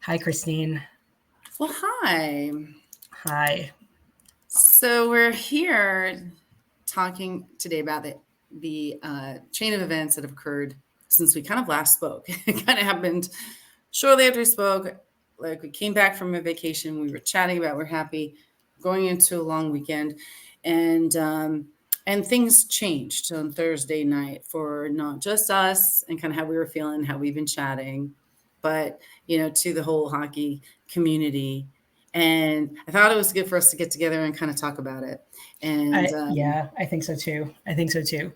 Hi, Christine. Well, hi. Hi. So we're here talking today about the chain of events that have occurred since we kind of last spoke. It kind of happened shortly after we spoke. Like we came back from a vacation, we were chatting about we're happy going into a long weekend, and and things changed on Thursday night for not just us and kind of how we were feeling, how we've been chatting, but to the whole hockey community. And I thought it was good for us to get together and kind of talk about it. And Yeah, I think so too. I think so too.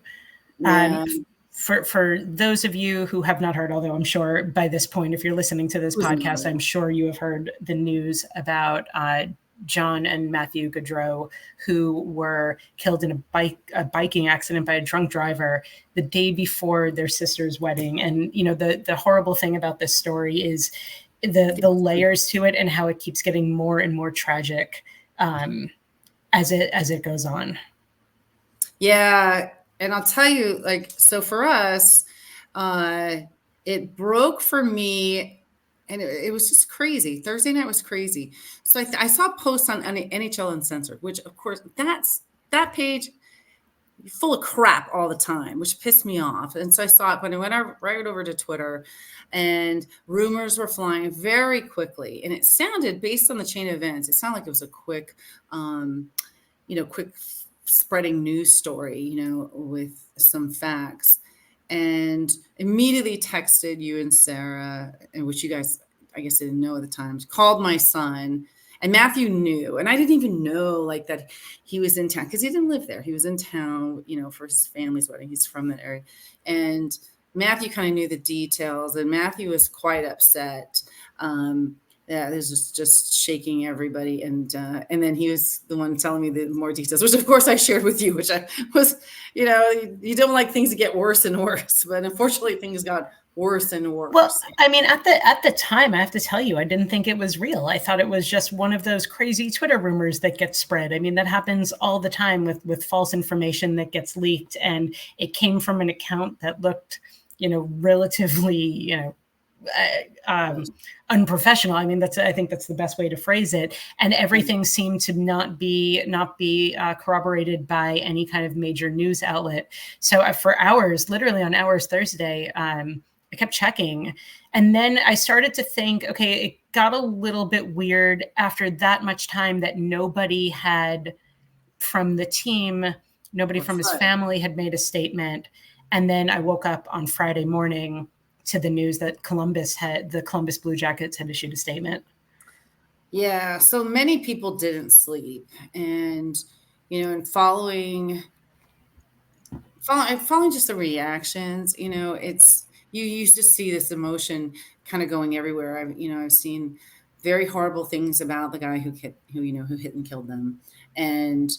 Um, yeah, for those of you who have not heard, although I'm sure by this point, if you're listening to this it was podcast, I'm incredible. sure you have heard the news about John and Matthew Gaudreau, who were killed in a biking accident by a drunk driver the day before their sister's wedding. And the horrible thing about this story is the layers to it and how it keeps getting more and more tragic as it goes on. Yeah, and I'll tell you, like, so for us, uh, it broke for me, and it was just crazy. Thursday night was crazy. So I saw posts on NHL Uncensored, which of course that page full of crap all the time, which pissed me off. And so I saw it when I went right over to Twitter, and rumors were flying very quickly. And it sounded, based on the chain of events, it sounded like it was a quick spreading news story, with some facts. And immediately texted you and Sarah, and which you guys, I guess, didn't know at the time, called my son. And Matthew knew, and I didn't even know like that he was in town because he didn't live there. He was in town, for his family's wedding. He's from that area, and Matthew kind of knew the details, and Matthew was quite upset. Yeah, this was just shaking everybody, and then he was the one telling me the more details, which of course I shared with you, which I was, you don't like things to get worse and worse, but unfortunately things got worse and Well, worse. I mean, at the time, I have to tell you, I didn't think it was real. I thought it was just one of those crazy Twitter rumors that gets spread. I mean, that happens all the time with false information that gets leaked, and it came from an account that looked, relatively, unprofessional. I mean, I think that's the best way to phrase it. And everything seemed to not be corroborated by any kind of major news outlet. So for hours, literally on hours Thursday, I kept checking. And then I started to think, okay, it got a little bit weird after that much time that nobody had from the team, nobody from his Right. family had made a statement. And then I woke up on Friday morning to the news that the Columbus Blue Jackets had issued a statement. Yeah, so many people didn't sleep, and and following just the reactions, it's you used to see this emotion kind of going everywhere. I've seen very horrible things about the guy who hit and killed them, and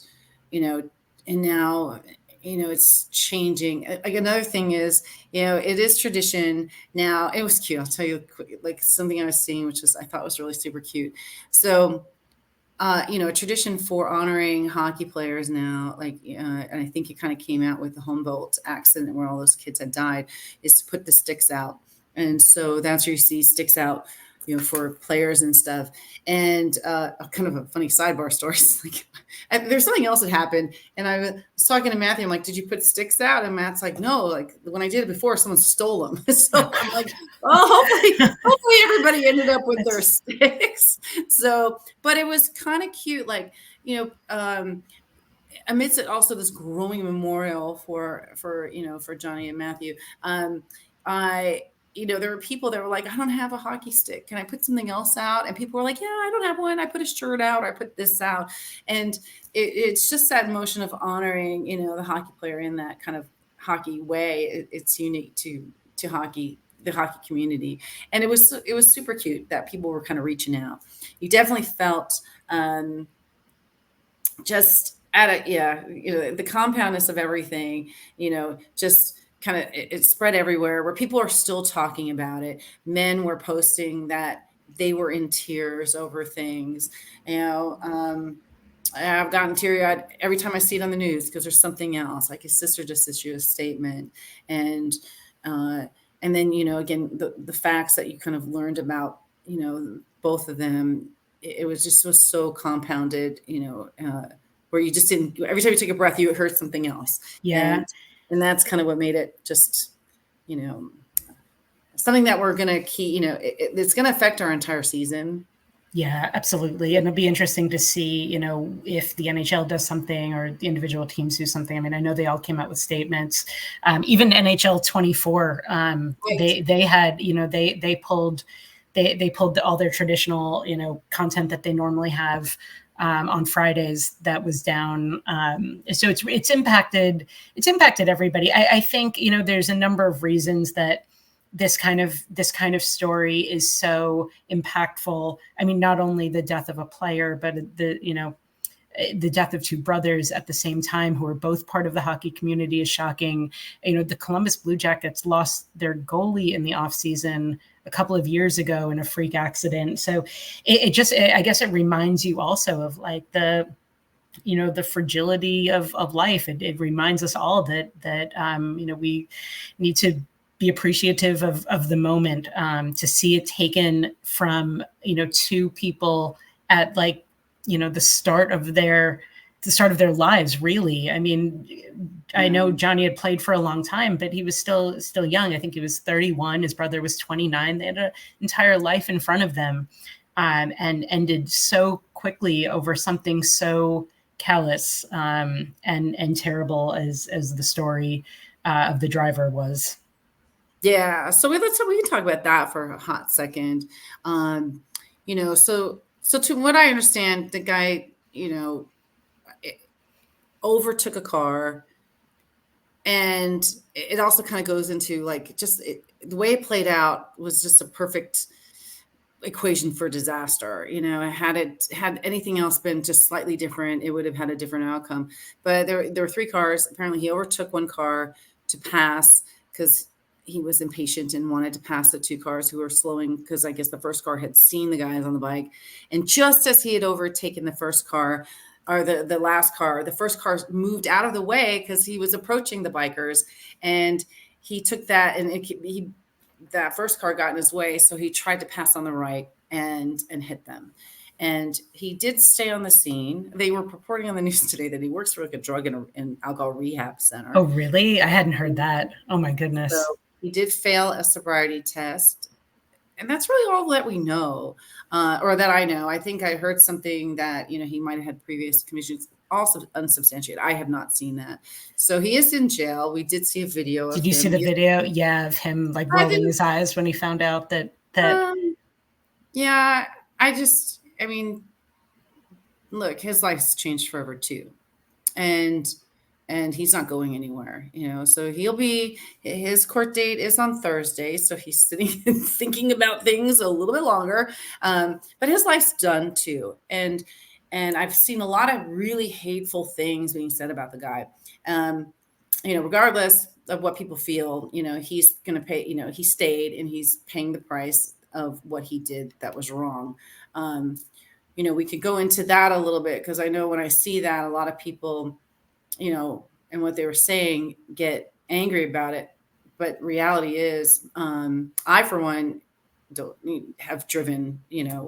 you know and now it's changing. Like, another thing is, it is tradition now. It was cute. I'll tell you like something I was seeing, which was I thought was really super cute. So a tradition for honoring hockey players now, like, and I think it kind of came out with the Humboldt accident where all those kids had died, is to put the sticks out. And so that's where you see sticks out, for players and stuff. And kind of a funny sidebar story. Like, there's something else that happened, and I was talking to Matthew. I'm like, "Did you put sticks out?" And Matt's like, "No. Like when I did it before, someone stole them." So I'm like, "Oh, hopefully everybody ended up with their That's sticks." So, but it was kind of cute, like, amidst it also this growing memorial for Johnny and Matthew. I there were people that were like, I don't have a hockey stick. Can I put something else out? And people were like, yeah, I don't have one. I put a shirt out. Or I put this out. And it's just that motion of honoring, the hockey player in that kind of hockey way. It's unique to hockey, the hockey community. And it was super cute that people were kind of reaching out. You definitely felt just at a yeah the compoundness of everything, just kind of it spread everywhere, where people are still talking about it. Men were posting that they were in tears over things. I've gotten teary-eyed every time I see it on the news because there's something else, like his sister just issued a statement. And uh and then again, the facts that you kind of learned about both of them, it was so compounded, where you just didn't, every time you took a breath, you heard something else. Yeah. And that's kind of what made it just, something that we're going to keep, it's going to affect our entire season. Yeah, absolutely. And it'll be interesting to see, if the NHL does something or the individual teams do something. I mean, I know they all came out with statements. Even NHL 24, Right. they had, they pulled all their traditional, content that they normally have on Fridays that was down. So it's impacted everybody. I think, there's a number of reasons that this kind of story is so impactful. I mean, not only the death of a player, but the death of two brothers at the same time who are both part of the hockey community is shocking. The Columbus Blue Jackets lost their goalie in the offseason a couple of years ago in a freak accident. So I guess it reminds you also of like the fragility of life. It reminds us all that we need to be appreciative of the moment, to see it taken from, two people at like, the start of their lives, really. I mean, I know Johnny had played for a long time, but he was still young. I think he was 31. His brother was 29. They had an entire life in front of them, and ended so quickly over something so callous, and terrible as the story of the driver was. Yeah, so we can talk about that for a hot second. So to what I understand, the guy, overtook a car, and it also kind of goes into like the way it played out was just a perfect equation for disaster. Had anything else been just slightly different, it would have had a different outcome. But there were three cars. Apparently, he overtook one car to pass because he was impatient and wanted to pass the two cars who were slowing, because I guess the first car had seen the guys on the bike. And just as he had overtaken the first car, or the last car, the first car moved out of the way because he was approaching the bikers, and he took that, and that first car got in his way, so he tried to pass on the right and hit them. And he did stay on the scene. They were reporting on the news today that he works for like a drug and alcohol rehab center. Oh, really? I hadn't heard that. Oh my goodness. So he did fail a sobriety test. And that's really all that we know, or that I know. I think I heard something that, he might have had previous convictions, also unsubstantiated. I have not seen that. So he is in jail. We did see a video of him. Did you see the video? Yeah, of him like rolling his eyes when he found out that. Yeah, I mean, look, his life's changed forever too. And he's not going anywhere, so his court date is on Thursday. So he's sitting and thinking about things a little bit longer. But his life's done too. And I've seen a lot of really hateful things being said about the guy. Regardless of what people feel, he's going to pay, he stayed and he's paying the price of what he did that was wrong. We could go into that a little bit, because I know when I see that, a lot of people, and what they were saying, get angry about it. But reality is, I, for one, don't have driven,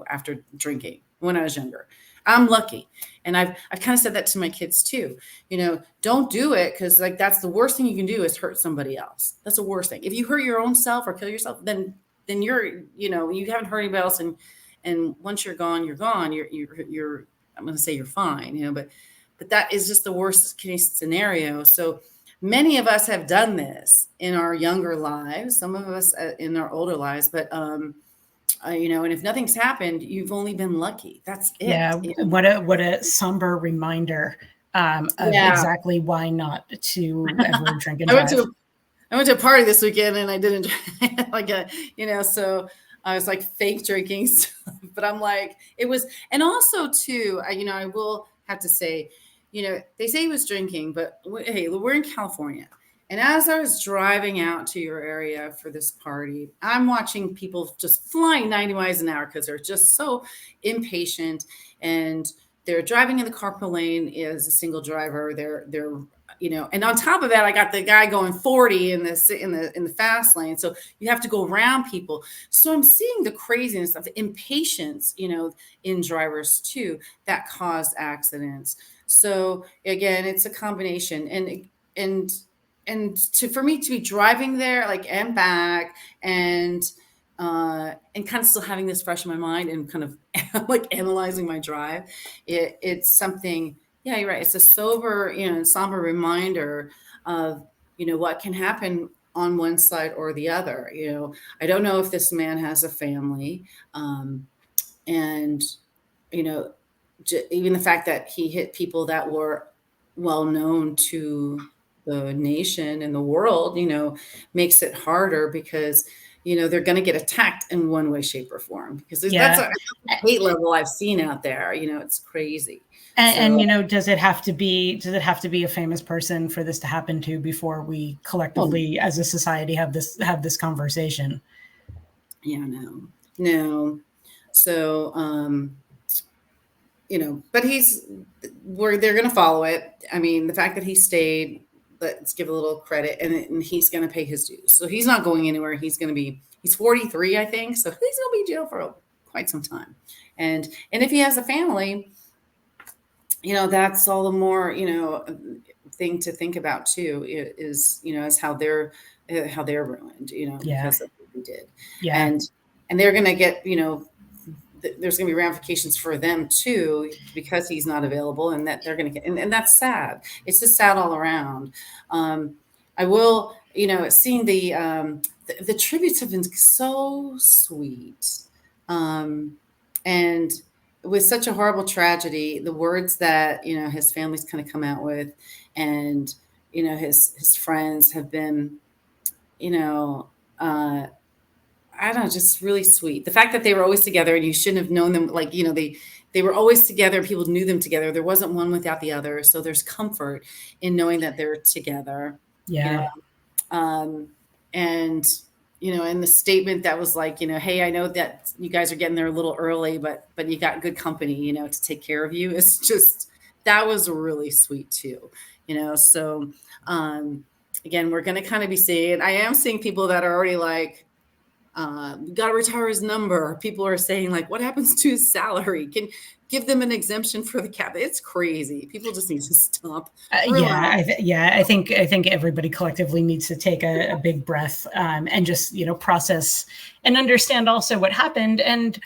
after drinking when I was younger. I'm lucky. And I've kind of said that to my kids too. Don't do it, because like that's the worst thing you can do is hurt somebody else. That's the worst thing. If you hurt your own self or kill yourself, then you're, you haven't hurt anybody else. And once you're gone, you're gone. You're I'm going to say you're fine, but that is just the worst case scenario. So many of us have done this in our younger lives, some of us in our older lives, but, and if nothing's happened, you've only been lucky. That's it. Yeah. What a somber reminder of exactly why not to ever drink and drive. I went to a party this weekend and I didn't so I was like fake drinking, but I'm like, it was, and also too, I will have to say, they say he was drinking, but hey, we're in California. And as I was driving out to your area for this party, I'm watching people just flying 90 miles an hour because they're just so impatient, and they're driving in the carpool lane as a single driver. They're and on top of that, I got the guy going 40 in the fast lane. So you have to go around people. So I'm seeing the craziness of impatience, in drivers too, that cause accidents. So again, it's a combination, for me to be driving there, like, and back, and kind of still having this fresh in my mind and kind of like analyzing my drive. It's something, yeah, you're right. It's a somber reminder of, what can happen on one side or the other. I don't know if this man has a family. And, even the fact that he hit people that were well known to the nation and the world, makes it harder because, they're going to get attacked in one way, shape, or form, because that's a hate level I've seen out there. It's crazy. And does it have to be a famous person for this to happen to before we collectively as a society have this conversation? Yeah, no. So, but they're going to follow it. I mean, the fact that he stayed, let's give a little credit, and he's going to pay his dues. So he's not going anywhere. He's 43, I think. So he's going to be in jail for quite some time. And if he has a family, that's all the more, thing to think about too, is how they're ruined, because of what we did. Yeah. And they're going to get, there's going to be ramifications for them too, because he's not available, and that they're going to get, and that's sad. It's just sad all around. I will, seeing the tributes have been so sweet. And with such a horrible tragedy, the words that, his family's kind of come out with, and, his friends have been, I don't know, just really sweet. The fact that they were always together, and you shouldn't have known them. Like, they were always together. People knew them together. There wasn't one without the other. So there's comfort in knowing that they're together. Yeah. And, and the statement that was like, hey, I know that you guys are getting there a little early, but you got good company, to take care of you. It's just, that was really sweet too, So, again, we're going to kind of be seeing, I am seeing people that are already like, got to retire his number. People are saying, like, what happens to his salary? Can give them an exemption for the cap. It's crazy. People just need to stop. I think everybody collectively needs to take a big breath, and just, process and understand also what happened, and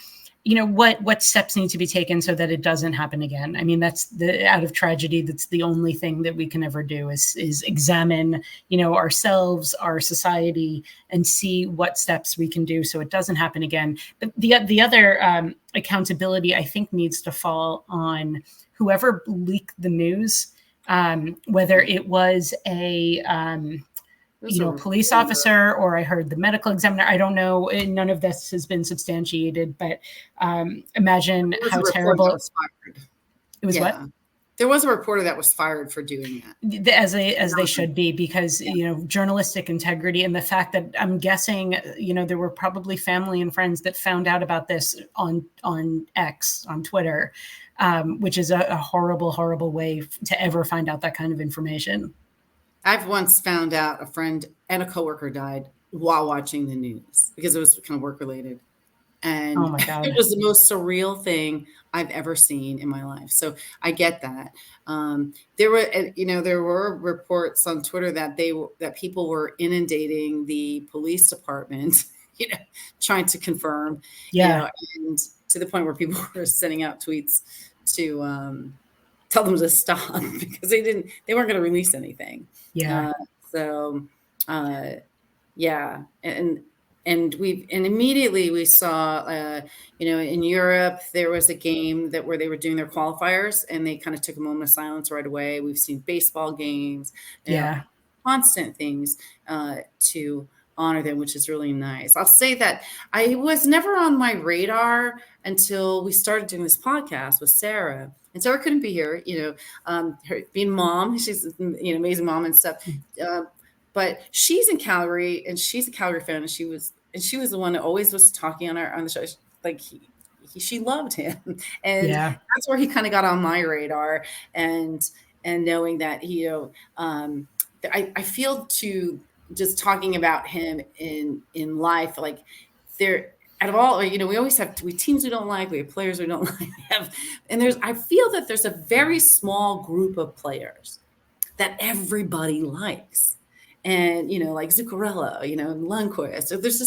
what steps need to be taken so that it doesn't happen again. I mean, that's out of tragedy, that's the only thing that we can ever do is examine, ourselves, our society, and see what steps we can do so it doesn't happen again. But the other accountability, I think, needs to fall on whoever leaked the news, whether it was a police officer, or I heard the medical examiner. I don't know. None of this has been substantiated, but imagine how terrible. It was what? There was a reporter that was fired for doing that. As they should be, because, journalistic integrity, and the fact that I'm guessing, there were probably family and friends that found out about this on X, on Twitter, which is a horrible, horrible way to ever find out that kind of information. I've once found out a friend and a coworker died while watching the news, because it was kind of work related. And oh my God, it was the most surreal thing I've ever seen in my life. So I get that. There were reports on Twitter that people were inundating the police department, trying to confirm, and to the point where people were sending out tweets to tell them to stop, because they weren't going to release anything. Yeah. And immediately we saw, in Europe, there was a game where they were doing their qualifiers, and they kind of took a moment of silence right away. We've seen baseball games, constant things to honor them, which is really nice. I'll say that I was never on my radar until we started doing this podcast with Sarah. And Sarah couldn't be here, her being mom. She's an amazing mom and stuff. But she's in Calgary, and she's a Calgary fan. And she was the one that always was talking on the show. Like she loved him, and that's where he kind of got on my radar. And and knowing that I feel to just talking about him in life, like there out of all, we always have teams we don't like, we have players we don't like, and I feel that there's a very small group of players that everybody likes, and like Zuccarello, and Lundqvist. So there's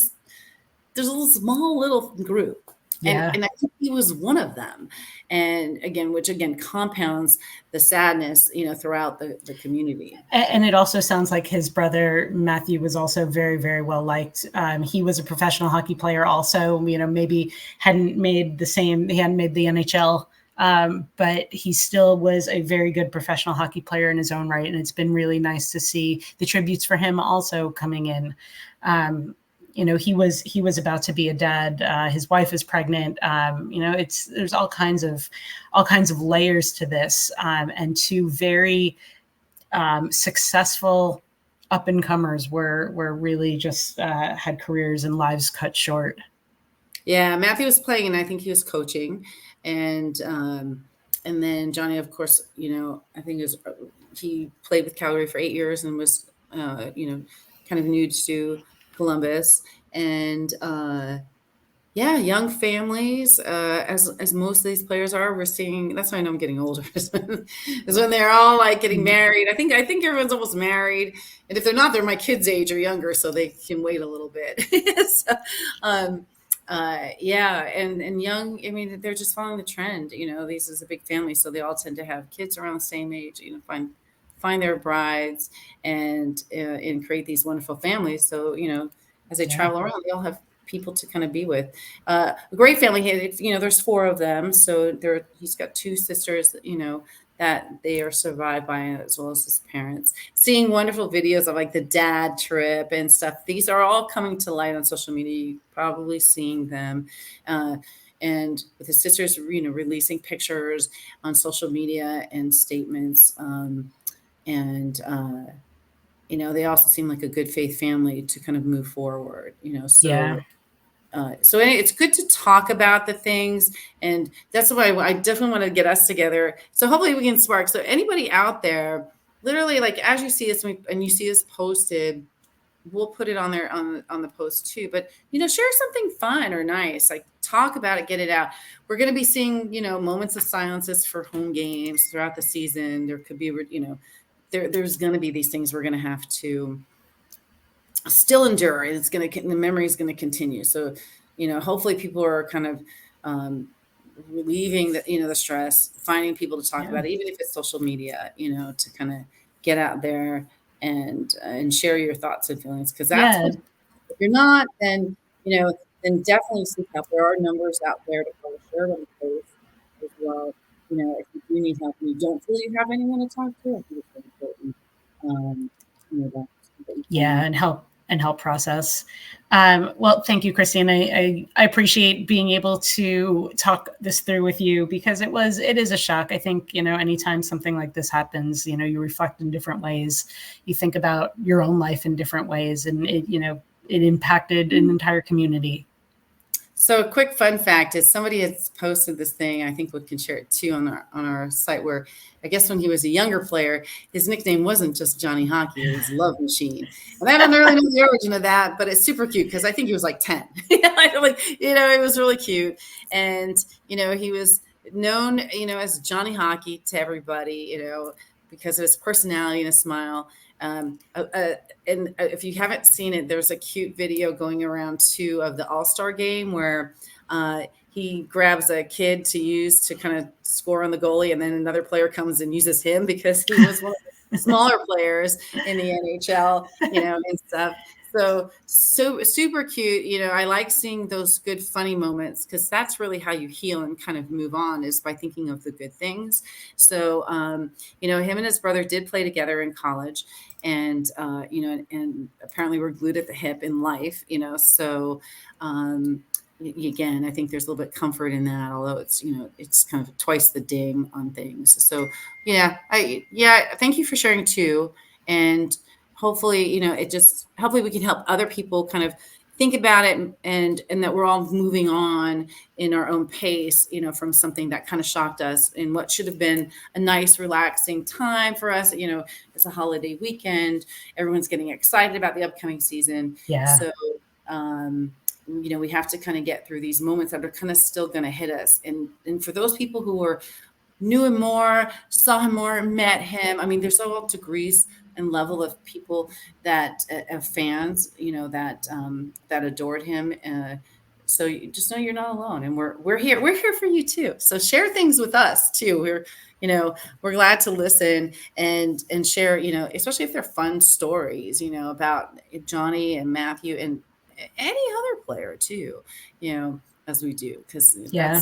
a little group. Yeah. And I think he was one of them. And again, which again compounds the sadness, throughout the community. And it also sounds like his brother Matthew was also very, very well liked. He was a professional hockey player also, maybe hadn't made the NHL, but he still was a very good professional hockey player in his own right. And it's been really nice to see the tributes for him also coming in. He was about to be a dad. His wife is pregnant. There's all kinds of layers to this, and two very successful up and comers were really just had careers and lives cut short. Yeah, Matthew was playing, and I think he was coaching, and then Johnny, of course, I think he played with Calgary for 8 years and was kind of new to Columbus, and young families, as most of these players are. We're seeing, that's why I know I'm getting older, is when they're all like getting married. I think everyone's almost married, and if they're not, they're my kids' age or younger, so they can wait a little bit. So, and young, they're just following the trend. These is a big family, so they all tend to have kids around the same age. Find their brides and create these wonderful families. So as they travel around, they all have people to kind of be with. A great family. There's 4 of them, so he's got 2 sisters. That they are survived by, as well as his parents. Seeing wonderful videos of like the dad trip and stuff. These are all coming to light on social media. You've probably seeing them. And with his sisters, releasing pictures on social media and statements. They also seem like a good faith family to kind of move forward, so it's good to talk about the things, and that's why I definitely want to get us together. So hopefully we can spark. So anybody out there, literally, like as you see this and you see this posted, we'll put it on there on the post too. But share something fun or nice, like talk about it, get it out. We're going to be seeing moments of silences for home games throughout the season. There could be there's going to be these things we're going to have to still endure, and the memory is going to continue. So, hopefully people are kind of relieving the stress, finding people to talk about it, even if it's social media, to kind of get out there and share your thoughts and feelings. Because if you're not, then then definitely seek help. There are numbers out there to call, share on the post as well. If you do need help and you don't feel you have anyone to talk to, I think it's important. And help process. Well, thank you, Christine. I appreciate being able to talk this through with you, because it is a shock. I think, anytime something like this happens, you reflect in different ways. You think about your own life in different ways, and it impacted an entire community. So a quick fun fact is somebody has posted this thing. I think we can share it too on our site, where I guess when he was a younger player, his nickname wasn't just Johnny Hockey, it was Love Machine. And I don't really know the origin of that, but it's super cute because I think he was like 10. It was really cute. And, he was known, as Johnny Hockey to everybody, because of his personality and his smile. And if you haven't seen it, there's a cute video going around too of the All-Star game where he grabs a kid to use to kind of score on the goalie, and then another player comes and uses him because he was one of the smaller players in the NHL, and stuff. So super cute. I like seeing those good, funny moments, because that's really how you heal and kind of move on, is by thinking of the good things. So, him and his brother did play together in college, and, and apparently were glued at the hip in life, so, again, I think there's a little bit of comfort in that, although it's, it's kind of twice the ding on things. So thank you for sharing too. And hopefully, hopefully we can help other people kind of think about it, and that we're all moving on in our own pace, from something that kind of shocked us in what should have been a nice, relaxing time for us. It's a holiday weekend. Everyone's getting excited about the upcoming season. Yeah. So, we have to kind of get through these moments that are kind of still going to hit us. And for those people who are knew him more, saw him more, met him. I mean, there's all degrees and level of people that of fans, that adored him. So you just know you're not alone, and we're here. We're here for you too. So share things with us too. We're glad to listen and share. Especially if they're fun stories. About Johnny and Matthew and any other player too. As we do, because Yeah.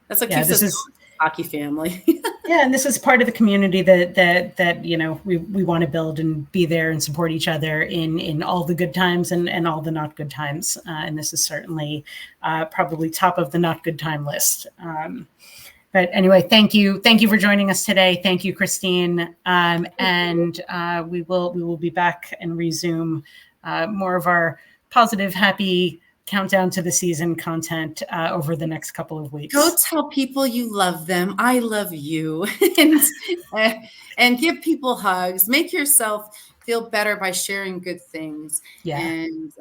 that's what Yeah. keeps us going, hockey family. Yeah, and this is part of the community that we want to build and be there and support each other in all the good times and all the not good times. And this is certainly probably top of the not good time list. But anyway, thank you for joining us today. Thank you, Christine. And we will be back and resume more of our positive, happy countdown to the season content over the next couple of weeks. Go tell people you love them. I love you. and give people hugs. Make yourself feel better by sharing good things. Yeah. And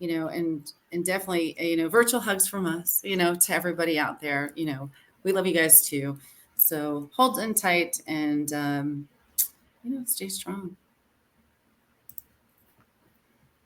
and definitely, virtual hugs from us, to everybody out there. We love you guys too. So hold in tight and stay strong.